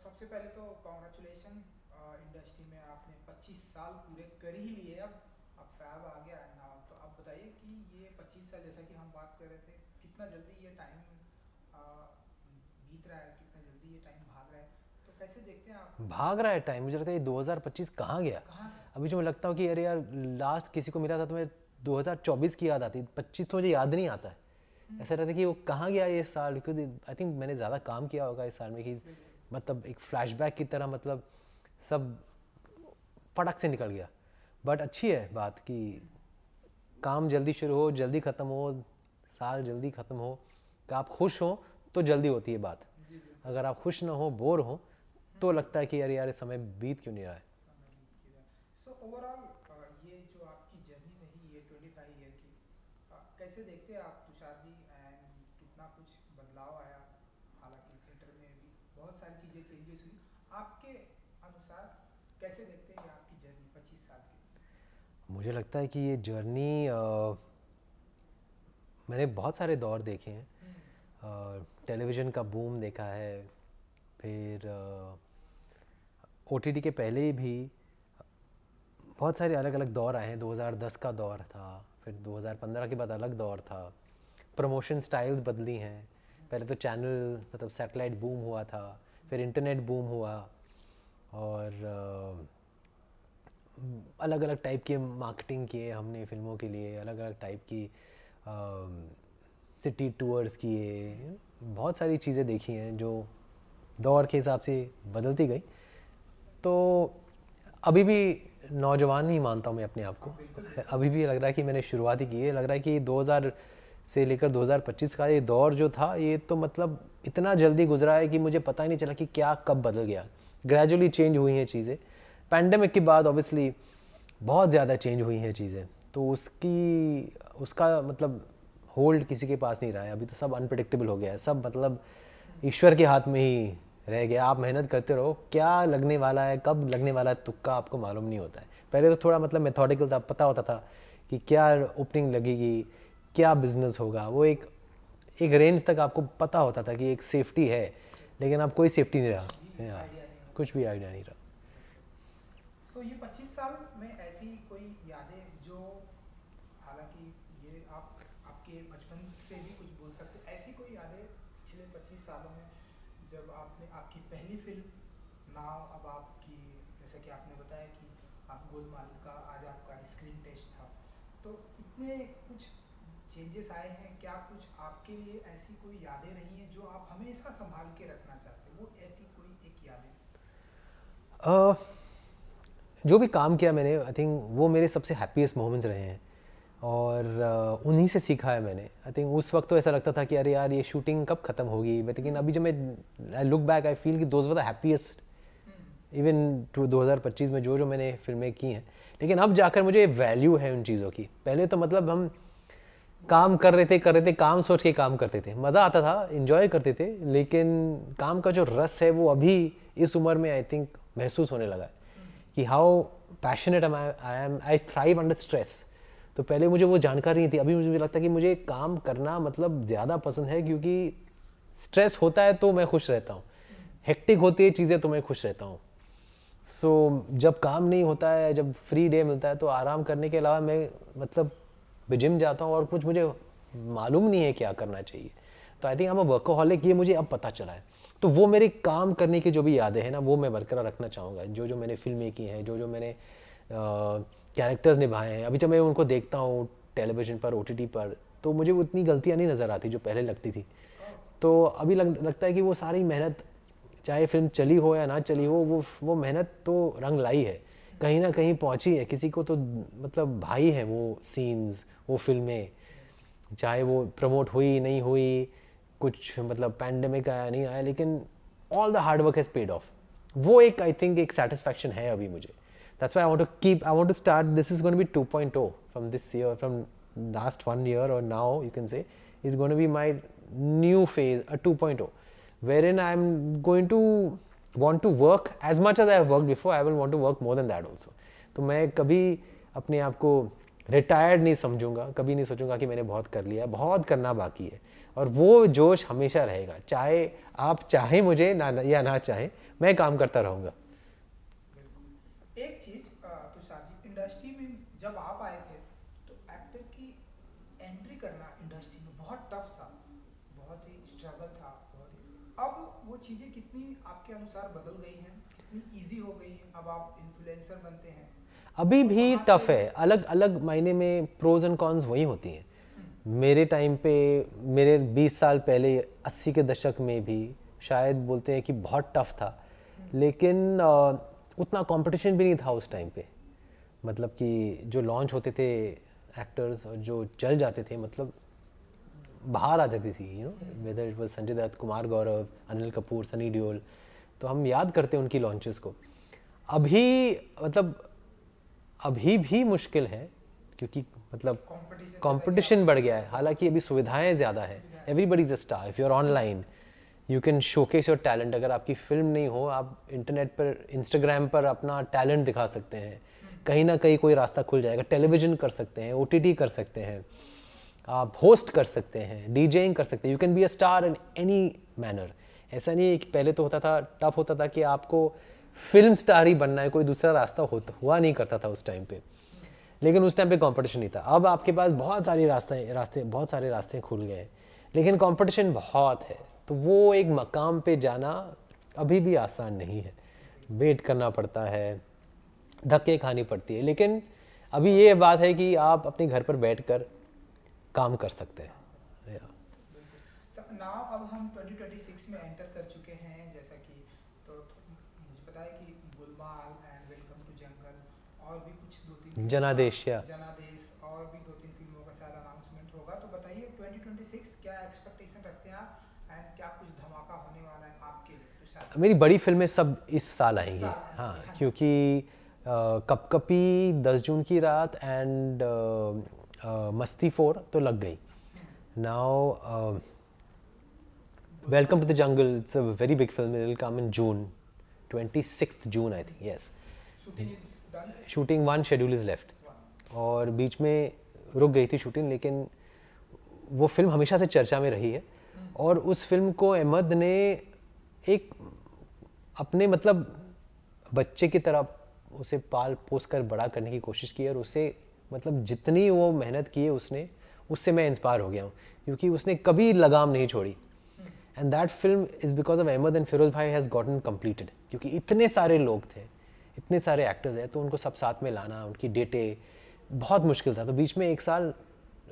सबसे पहले तो कॉन्ग्रेचुलेशन, इंडस्ट्री में आपने 25 साल पूरे कर ही लिए। अब फैब आ गया है ना। तो आप बताइए कि ये 25 साल, जैसा कि हम बात कर रहे थे, कितना जल्दी ये टाइम बीत रहा है, कितना जल्दी ये टाइम भाग रहा है। तो कैसे देखते हैं आप कि भाग रहा है टाइम। मुझे लगता है ये 2025 कहाँ गया। कहाँ गया। अभी जो मैं लगता हूँ कि अरे यार, लास्ट किसी को मिला था तो मैं 2024 की याद आती, 25 तो मुझे याद नहीं आता है। हम्म। ऐसा रहता है कि वो कहाँ गया ये साल, क्योंकि आई थिंक मैंने ज़्यादा काम किया होगा इस साल में कि बिल्कुल। मतलब एक फ्लैशबैक की तरह, मतलब सब फटक से निकल गया। बट अच्छी है बात कि काम जल्दी शुरू हो, जल्दी ख़त्म हो, साल जल्दी ख़त्म हो। कि आप खुश हो तो जल्दी होती है बात। जी बिल्कुल। अगर आप खुश ना हो, बोर हो, तो हम्म। लगता है कि यार यार समय बीत क्यों नहीं रहा है। समय बीत के गया। सो ओवरऑल ये जो आपकी जर्नी रही है 25 ईयर की, कैसे देखते हैं आप तुषार जी, एंड कितना कुछ बदलाव आया। हालांकि थिएटर में भी बहुत सारी चीज़ें चेंजेस हुई। आपके अनुसार कैसे देखते हैं ये आपकी जर्नी 25 साल की। मुझे लगता है कि ये जर्नी, मैंने बहुत सारे दौर देखे हैं। हम्म। टेलीविज़न का बूम देखा है, फिर ओटीटी के पहले भी बहुत सारे अलग अलग दौर आए हैं। 2010 का दौर था, फिर 2015 के बाद अलग दौर था। प्रमोशन स्टाइल्स बदली हैं। पहले तो चैनल मतलब सैटेलाइट बूम हुआ था, फिर इंटरनेट बूम हुआ, और अलग अलग टाइप के मार्केटिंग किए हमने फिल्मों के लिए, अलग अलग टाइप की सिटी टूर्स किए। बहुत सारी चीज़ें देखी हैं जो दौर के हिसाब से बदलती गई। तो अभी भी नौजवान ही मानता हूँ मैं अपने आप को। हाँ बिल्कुल बिल्कुल। अभी भी लग रहा है कि मैंने शुरुआत ही की है। लग रहा है कि 2000 से लेकर 2025 का ये दौर जो था, ये तो मतलब इतना जल्दी गुजरा है कि मुझे पता ही नहीं चला कि क्या कब बदल गया। ग्रेजुअली चेंज हुई हैं चीज़ें। पैंडेमिक के बाद ऑब्वियसली बहुत ज़्यादा चेंज हुई हैं चीज़ें। तो उसका मतलब होल्ड किसी के पास नहीं रहा है। अभी तो सब अनप्रडिक्टेबल हो गया है, सब मतलब ईश्वर के हाथ में ही रह गया। आप मेहनत करते रहो, क्या लगने वाला है, कब लगने वाला है, तुक्का आपको मालूम नहीं होता है। पहले तो थोड़ा मतलब मेथोडिकल था, पता होता था कि क्या ओपनिंग लगेगी, क्या बिजनेस होगा। वो एक एक रेंज तक आपको पता होता था कि एक सेफ्टी है। सेफ्टी लेकिन है। अब कोई सेफ्टी नहीं कुछ भी रहा यार, आइडिया नहीं होता कुछ है। भी आइडिया नहीं रहा। सो ये 25 साल में ऐसी कोई यादें जो, हालांकि ये आप आपके बचपन से भी कुछ बोल सकते हैं, ऐसी कोई यादें पिछले 25 सालों में, जब आपने आपकी पहली फिल्म नाउ, अब आपकी, जैसे कि आपने बताया कि आप गोलमाल का आज आपका स्क्रीन टेस्ट था, तो इतने कुछ चेंजेस आए हैं, क्या कुछ आपके लिए ऐसी कोई यादें रही हैं जो आप हमेशा संभाल के रखना चाहते हैं, वो ऐसी कोई एक यादें। अ, जो भी काम किया मैंने, आई थिंक वो मेरे सबसे हैप्पीएस्ट मोमेंट्स रहे हैं। और उन्हीं से सीखा है मैंने। आई थिंक उस वक्त तो ऐसा लगता था कि अरे यार ये शूटिंग कब ख़त्म होगी, बट लेकिन अभी जब मैं I look back, I feel कि those were the happiest. Hmm. Even 2025 में जो जो मैंने फिल्में की हैं, लेकिन अब जाकर मुझे वैल्यू है उन चीज़ों की। पहले तो मतलब हम काम कर रहे थे, काम सोच के काम करते थे, मज़ा आता था, इन्जॉय करते थे, लेकिन काम का जो रस है वो अभी इस उम्र में आई थिंक महसूस होने लगा है कि how passionate I thrive under stress. तो पहले मुझे वो जानकारी नहीं थी। अभी मुझे लगता है कि मुझे काम करना मतलब ज़्यादा पसंद है, क्योंकि स्ट्रेस होता है तो मैं खुश रहता हूँ, हेक्टिक होती है चीज़ें तो मैं खुश रहता हूँ। जब काम नहीं होता है, जब फ्री डे मिलता है, तो आराम करने के अलावा मैं मतलब जिम जाता हूँ और कुछ मुझे मालूम नहीं है क्या करना चाहिए। तो I think I am a workaholic, ये मुझे अब पता चला है। तो वो मेरे काम करने की जो भी यादें हैं ना, वो मैं बरकरार रखना चाहूँगा। जो जो मैंने फिल्में की हैं, जो जो मैंने कैरेक्टर्स निभाए हैं, अभी जब मैं उनको देखता हूँ टेलीविज़न पर, ओटीटी पर, तो मुझे वो उतनी गलतियाँ नहीं नज़र आती जो पहले लगती थी। ओह। तो अभी लगता है कि वो सारी मेहनत, चाहे फिल्म चली हो या ना चली हो, वो मेहनत तो रंग लाई है, कहीं ना कहीं पहुंची है किसी को तो। मतलब भाई है वो सीन्स, वो फिल्में, बिल्कुल। चाहे वो प्रमोट हुई नहीं हुई, कुछ मतलब पैंडेमिक आया नहीं आया, लेकिन all the hard work has paid off. वो एक आई थिंक एक सेटिस्फैक्शन है अभी मुझे। That's why I want to start, this is going to be 2.0 from this year, from last 1 year, और now you can say is going to be my new phase, a 2.0, wherein I'm going to want to work as much as I have worked before. I will want to work more than that also. तो मैं कभी अपने आप को retired नहीं समझूंगा, कभी नहीं सोचूंगा कि मैंने बहुत कर लिया, बहुत करना बाकी है। और वो जोश हमेशा रहेगा, चाहे आप चाहे मुझे ना या ना चाहे, मैं काम करता रहूँगा। बिल्कुल। एक चीज तुषार जी, इंडस्ट्री में जब आप आए थे तो एक्टर की एंट्री करना इंडस्ट्री में बहुत टफ था, बहुत ही स्ट्रगल था, बहुत ही। अब वो चीज़ें कितनी आपके अनुसार बदल गई हैं, कितनी इजी हो गई हैं, अब आप इन्फ्लुएंसर बनते हैं अभी तो भी वहाँ टफ से। है, अलग अलग मायने में प्रोज एंड कॉन्स वही होती हैं। मेरे टाइम पे, मेरे 20 साल पहले 80 के दशक में भी शायद बोलते हैं कि बहुत टफ था, लेकिन उतना कंपटीशन भी नहीं था उस टाइम पे। मतलब कि जो लॉन्च होते थे एक्टर्स और जो चल जाते थे, मतलब बाहर आ जाती थी, you know, whether it was Sanjay Dutt, Kumar Gaurav, Anil Kapoor, Sunny Deol, तो हम याद करते हैं उनकी लॉन्चेस को। अभी मतलब अभी भी मुश्किल है, क्योंकि मतलब कंपटीशन बढ़ गया है। हालांकि अभी सुविधाएं ज़्यादा है, everybody is a star, if you are online you can showcase your talent. अगर आपकी फिल्म नहीं हो, आप इंटरनेट पर, इंस्टाग्राम पर अपना टैलेंट दिखा सकते हैं, कहीं ना कहीं कोई रास्ता खुल जाएगा। टेलीविजन कर सकते हैं, OTT कर सकते हैं, आप होस्ट कर सकते हैं, डीजेइंग कर सकते हैं, you can be a star in any manner. ऐसा नहीं है कि पहले तो होता था, टफ होता था कि आपको फिल्म स्टार ही बनना है, कोई दूसरा रास्ता हुआ नहीं करता था उस टाइम पे। लेकिन उस टाइम पे कंपटीशन नहीं था। अब आपके पास बहुत सारे रास्ते बहुत सारे रास्ते खुल गए, लेकिन कंपटीशन बहुत है। तो वो एक मकाम पे जाना अभी भी आसान नहीं है, वेट करना पड़ता है, धक्के खानी पड़ती है। लेकिन अभी ये बात है कि आप अपने घर पर बैठकर काम कर सकते हैं। नाउ अब हम 2026 में एंटर कर चुके हैं, जैसा कि तो मुझे पता है कि गुलमाल एंड वेलकम टू जंगल और भी कुछ 2-3 जनादेश या जनादेश और भी 2-3 फिल्मों का शायद अनाउंसमेंट होगा। तो बताइए 2026 क्या एक्सपेक्टेशन रखते हैं आप, एंड क्या कुछ धमाका होने वाला है आपके लिए? तो शायद मेरी बड़ी फिल्में सब इस साल आएंगी। हाँ, हाँ। क्योंकि कपकपी 10 जून की रात एंड मस्ती 4 तो लग गई। Now welcome to the jungle, it's a very big film, it will come in June, 26th June I think, yes. Shooting is done, shooting 1 schedule is left, और बीच में रुक गई थी शूटिंग, लेकिन वो फिल्म हमेशा से चर्चा में रही है। और उस फिल्म को अहमद ने एक अपने मतलब बच्चे की तरह उसे पाल पोस कर बड़ा करने की कोशिश की, और उसे मतलब जितनी वो मेहनत की है उसने, उससे मैं इंस्पायर हो गया हूँ, क्योंकि उसने कभी लगाम नहीं छोड़ी। And that film is because of Ahmed, and Firoz भाई हैज़ गॉटन कंप्लीटेड, क्योंकि इतने सारे लोग थे, इतने सारे एक्टर्स हैं, तो उनको सब साथ में लाना, उनकी डेटें, बहुत मुश्किल था। तो बीच में 1 साल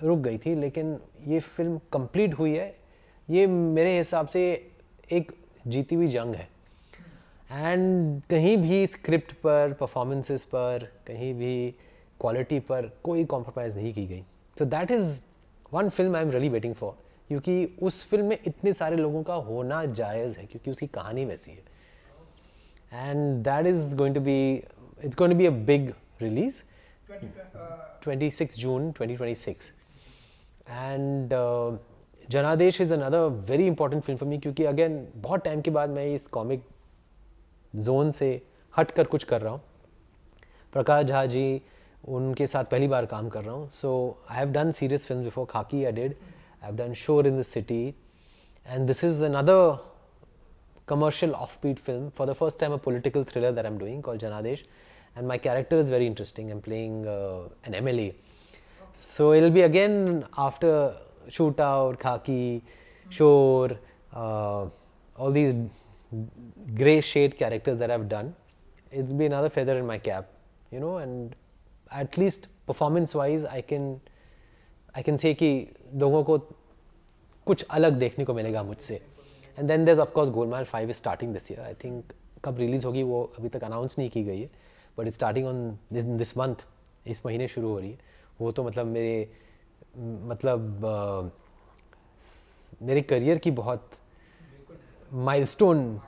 रुक गई थी, लेकिन ये फिल्म कंप्लीट हुई है। ये मेरे हिसाब से एक जीती हुई जंग है। एंड कहीं भी स्क्रिप्ट पर, परफॉर्मेंसेस पर, कहीं भी क्वालिटी पर कोई कॉम्प्रोमाइज़ नहीं की गई। तो that is one film I am really waiting for, क्योंकि उस फिल्म में इतने सारे लोगों का होना जायज़ है, क्योंकि उसकी कहानी वैसी है। And that is going to be, it's going to be a big release, 26 June 2026। And Janadesh is another very important film for me, क्योंकि अगेन बहुत टाइम के बाद मैं इस कॉमिक जोन से हट कर कुछ कर रहा हूँ। प्रकाश झा जी, उनके साथ पहली बार काम कर रहा हूँ। So I have done serious film before, Khakee I did, I have done Shor in the city, and this is another commercial offbeat film, for the first time a political thriller that I'm doing called Janadesh, and my character is very interesting. I'm playing an MLA, so it'll be again after Shootout, Khaki, Shore, all these gray shade characters that I've done. It'll be another feather in my cap, you know, and at least performance wise I can say कि लोगों को कुछ अलग देखने को मिलेगा मुझसे। And then there of course Golmaal 5 is starting this year. I think कब रिलीज होगी वो अभी तक अनाउंस नहीं की गई है, but it's starting on this month, इस महीने शुरू हो रही है। वो तो मतलब मेरे करियर की बहुत माइलस्टोन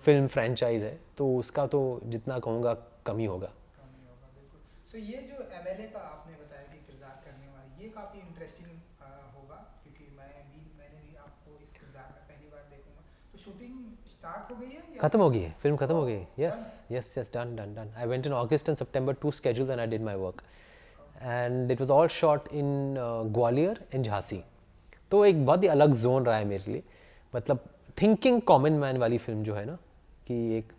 फिल्म फ्रेंचाइज है, तो उसका तो जितना कहूँगा कम ही होगा। सो ये जो एमएलए का आपने बताया कि किरदार करने वाली, ये काफ़ी इंटरेस्टिंग होगा, क्योंकि मैंने भी आपको इस किरदार में पहली बार देखूंगा। तो शूटिंग स्टार्ट हो गई है या खत्म हो गई है, फिल्म खत्म हो गई है। Yes, done. I went in August and September, 2 schedules and I did my work, and it was all shot in Gwalior and Jhansi. तो एक बहुत ही अलग जोन रहा है मेरे लिए. मतलब थिंकिंग कॉमन मैन वाली फिल्म जो है ना, कि एक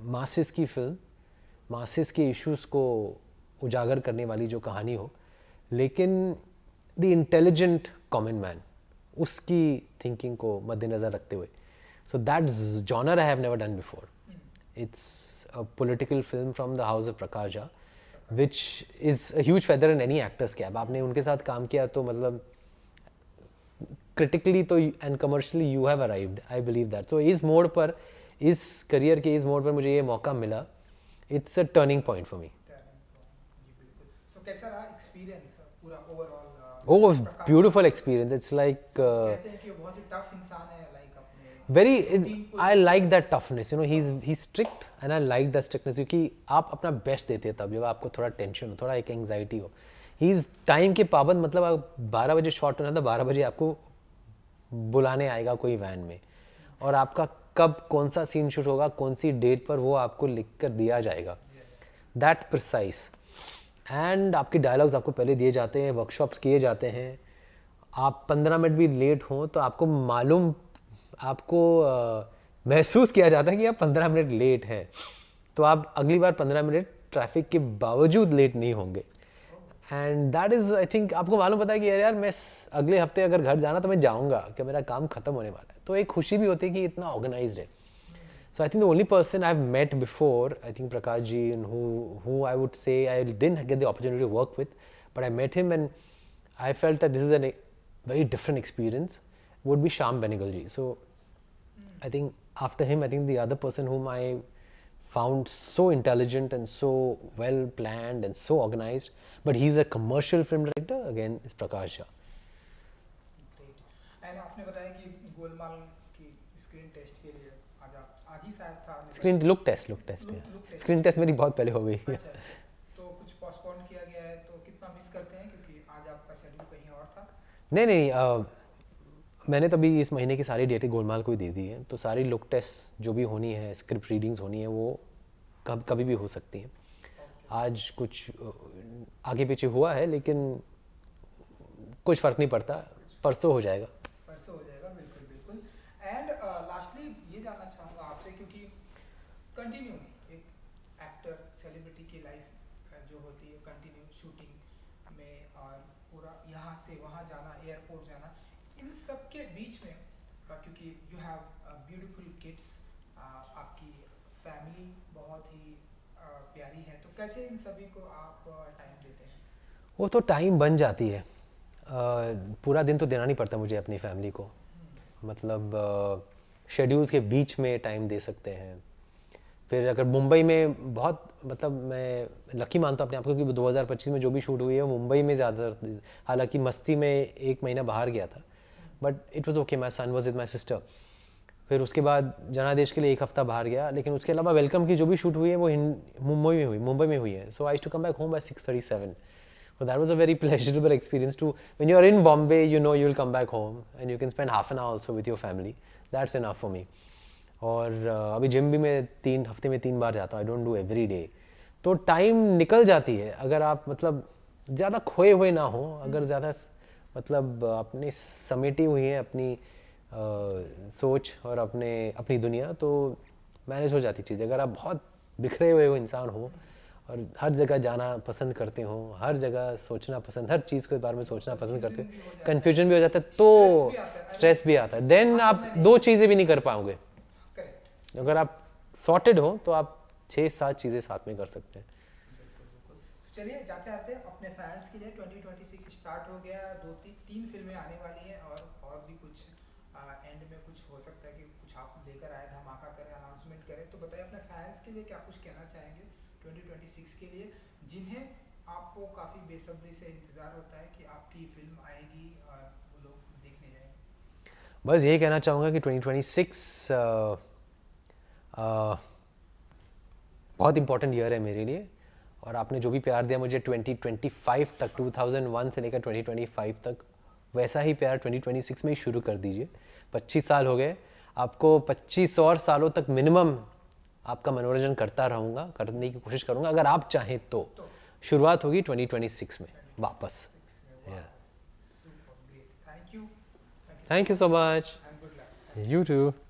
मासिस की फिल्म, मासिस के इश्यूज को उजागर करने वाली जो कहानी हो, लेकिन द इंटेलिजेंट कॉमन मैन, उसकी थिंकिंग को मद्देनज़र रखते हुए. So that genre I have never done before. It's a political film from the house of Prakash Jha, which is a huge feather in any actors cap. आपने उनके साथ काम किया तो मतलब क्रिटिकली तो and commercially you have arrived, I believe that. तो इस मोड़ पर, इस करियर के इस मोड़ पर मुझे ये मौका मिला. It's a turning point for me. So कैसा रहा एक्सपीरियंस पूरा overall? Oh, beautiful experience. It's like कहते हैं कि वो बहुत ही टफ इंसान है, लाइक अपने very. I like that toughness. You know, he's strict, and I like that strictness क्योंकि आप अपना बेस्ट देते हैं तब जब आपको थोड़ा टेंशन हो, थोड़ा एक एंग्जाइटी हो. ही इज टाइम के पाबंद. मतलब आप 12 बजे शॉट होना था, 12 बजे आपको बुलाने आएगा कोई वैन में, और आपका कब कौन सा सीन शूट होगा, कौन सी डेट पर, वो आपको लिख कर दिया जाएगा. That precise. एंड आपके डायलॉग्स आपको पहले दिए जाते हैं, वर्कशॉप्स किए जाते हैं. आप 15 मिनट भी लेट हों तो आपको मालूम, आपको महसूस किया जाता है कि आप 15 मिनट लेट हैं, तो आप अगली बार 15 मिनट ट्रैफिक के बावजूद लेट नहीं होंगे. And that is, I think, आपको मालूम पता है कि यार मैं अगले हफ्ते अगर घर जाना तो मैं जाऊँगा, कि मेरा काम खत्म होने वाला है. तो एक खुशी भी होती है कि इतना ऑर्गेनाइज्ड है. So I think the only person I've met before, I think Prakash ji, and who I would say I didn't get the opportunity to work with, but I met him and I felt that this is a very different experience, would be Shyam Benegal ji. So I think after him, I think the other person whom I found so intelligent and so well planned and so organized, but he's a commercial film director, again, is Prakash Jha. And आपने बताया कि गोलमाल की screen test के लिए आज ही शायद था. Screen look test screen test मेरी बहुत पहले हो गई. अच्छा, तो कुछ पोस्टपोन किया गया है, तो कितना मिस करते हैं क्योंकि आज आपका शेड्यूल कहीं और था? नहीं, मैंने तभी इस महीने की सारी डेटें गोलमाल को ही दे दी हैं. तो सारी लुक टेस्ट जो भी होनी है, स्क्रिप्ट रीडिंग्स होनी है, वो कभी भी हो सकती हैं. आज कुछ आगे पीछे हुआ है, लेकिन कुछ फ़र्क नहीं पड़ता, परसों हो जाएगा. बिल्कुल बिल्कुल. एंड लास्टली ये जानना चाहूँगा आपसे, क्योंकि कंटिन्यू एक एक्टर सेलिब्रिटी की लाइफ जो होती है, कंटिन्यू शूटिंग में और पूरा यहाँ से वहाँ जाना, एयरपोर्ट जाना, इन सब के बीच में क्योंकि यू हैव ब्यूटीफुल किड्स, आपकी फैमिली बहुत ही प्यारी है, तो कैसे इन सभी को आप टाइम देते हैं? वो तो टाइम बन जाती है. पूरा दिन तो देना नहीं पड़ता मुझे अपनी फैमिली को. मतलब शेड्यूल्स के बीच में टाइम दे सकते हैं. फिर अगर मुंबई में बहुत, मतलब मैं लकी मानता हूँ अपने आप को कि 2025 में जो भी शूट हुई है वो मुंबई में ज़्यादातर, हालांकि मस्ती में एक महीना बाहर गया था, but it was okay. My son was with my sister. फिर उसके बाद जनादेश के लिए एक हफ्ता बाहर गया, लेकिन उसके अलावा वेलकम की जो भी शूट हुई है वो मुंबई में हुई है. So I used to come back home by 6:37. So that was a very pleasurable experience to, when you are in Bombay, you know you will come back home and you can spend half an hour also with your family. That's enough for me. और अभी gym भी मैं 3 हफ्ते में 3 बार जाता हूँ. I don't do every day. तो time निकल जाती है अगर आप मतलब ज़्यादा खोए हुए ना हो, अगर ज़्यादा मतलब अपने समेटी हुई हैं अपनी सोच और अपनी दुनिया, तो मैनेज हो जाती चीज़. अगर आप बहुत बिखरे हुए हो इंसान हो और हर जगह जाना पसंद करते हो, हर जगह सोचना पसंद, हर चीज़ के बारे में सोचना पसंद करते हो, कन्फ्यूजन भी हो जाता है, तो स्ट्रेस भी आता है. देन आप 2 चीज़ें भी नहीं कर पाओगे. अगर आप सॉर्टेड हो तो आप 6-7 चीज़ें साथ में कर सकते हैं. चलिए जाते आते अपने फैंस के लिए 2026 स्टार्ट हो गया, 2-3 फिल्में आने वाली हैं और भी कुछ एंड में कुछ हो सकता है कि कुछ आप लेकर आए, धमाका करें, अनाउंसमेंट करें, तो बताइए अपने फैंस के लिए क्या कुछ कहना चाहेंगे 2026 के लिए, जिन्हें आपको काफ़ी बेसब्री से इंतज़ार होता है कि आपकी फिल्म आएगी और वो लोग देखने जाएंगे? बस यही कहना चाहूँगा कि 2026 बहुत इंपॉर्टेंट ईयर है मेरे लिए, और आपने जो भी प्यार दिया मुझे 2025 तक, 2001 से लेकर 2025 तक, वैसा ही प्यार 2026 में ही शुरू कर दीजिए. 25 साल हो गए, आपको 25 और सालों तक मिनिमम आपका मनोरंजन करता रहूँगा, करने की कोशिश करूँगा, अगर आप चाहें तो. शुरुआत होगी 2026 में वापस। Super great. Thank you. Thank you so much. And good luck. You to.